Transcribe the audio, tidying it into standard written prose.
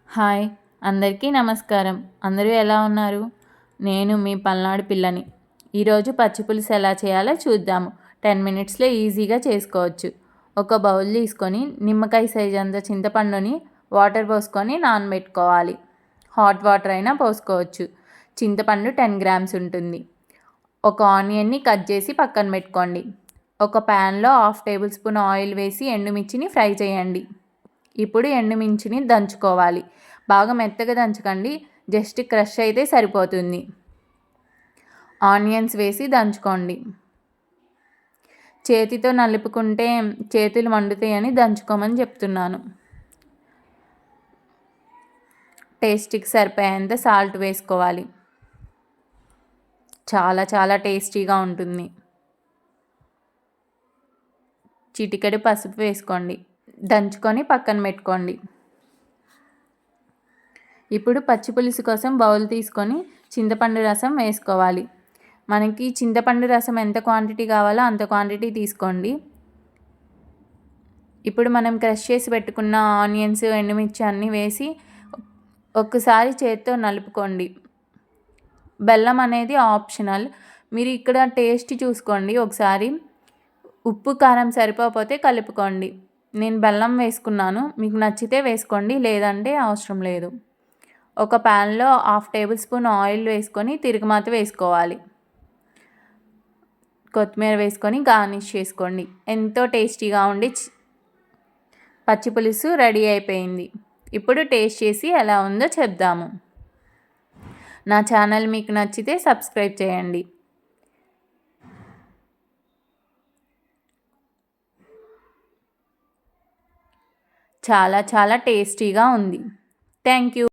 Hi, అందరికీ నమస్కారం. అందరూ ఎలా ఉన్నారు? నేను మీ పల్నాడు పిల్లని. ఈరోజు పచ్చి పులుసు ఎలా చేయాలో చూద్దాము. 10 మినిట్స్లో ఈజీగా చేసుకోవచ్చు. ఒక బౌల్ తీసుకొని నిమ్మకాయ సైజ్ అంత చింతపండుని వాటర్ పోసుకొని నానబెట్టుకోవాలి. హాట్ వాటర్ అయినా పోసుకోవచ్చు. చింతపండు 10 గ్రామ్స్ ఉంటుంది. ఒక ఆనియన్ని కట్ చేసి పక్కన పెట్టుకోండి. ఒక ప్యాన్లో 1/2 టేబుల్ స్పూన్ ఆయిల్ వేసి ఎండుమిర్చిని ఫ్రై చేయండి. ఇప్పుడు ఎండుమిర్చిని దంచుకోవాలి. బాగా మెత్తగా దంచకండి, జస్ట్ క్రష్ అయితే సరిపోతుంది. ఆనియన్స్ వేసి దంచుకోండి. చేతితో నలుపుకుంటే చేతులు మండుతాయని దంచుకోమని చెప్తున్నాను. టేస్ట్కి సరిపోయేంత సాల్ట్ వేసుకోవాలి. చాలా చాలా టేస్టీగా ఉంటుంది. చిటికెడు పసుపు వేసుకోండి. దంచుకొని పక్కన పెట్టుకోండి. ఇప్పుడు పచ్చి పులుసు కోసం బౌల్ తీసుకొని చింతపండు రసం వేసుకోవాలి. మనకి చింతపండు రసం ఎంత క్వాంటిటీ కావాలో అంత క్వాంటిటీ తీసుకోండి. ఇప్పుడు మనం క్రష్ చేసి పెట్టుకున్న ఆనియన్స్, ఎండుమిర్చి అన్నీ వేసి ఒక్కసారి చేత్తో నలుపుకోండి. బెల్లం అనేది ఆప్షనల్. మీరు ఇక్కడ టేస్ట్ చూసుకోండి ఒకసారి. ఉప్పు కారం సరిపోతే కలుపుకోండి. నేను బెల్లం వేసుకున్నాను, మీకు నచ్చితే వేసుకోండి, లేదంటే అవసరం లేదు. ఒక ప్యాన్లో 1/2 టేబుల్ స్పూన్ ఆయిల్ వేసుకొని తిరుగుమాత వేసుకోవాలి. కొత్తిమీర వేసుకొని గార్నిష్ చేసుకోండి. ఎంతో టేస్టీగా ఉండి పచ్చి పులుసు రెడీ అయిపోయింది. ఇప్పుడు టేస్ట్ చేసి ఎలా ఉందో చెప్దాము. నా ఛానల్ మీకు నచ్చితే సబ్స్క్రైబ్ చేయండి. చాలా చాలా టేస్టీగా ఉంది. Thank you.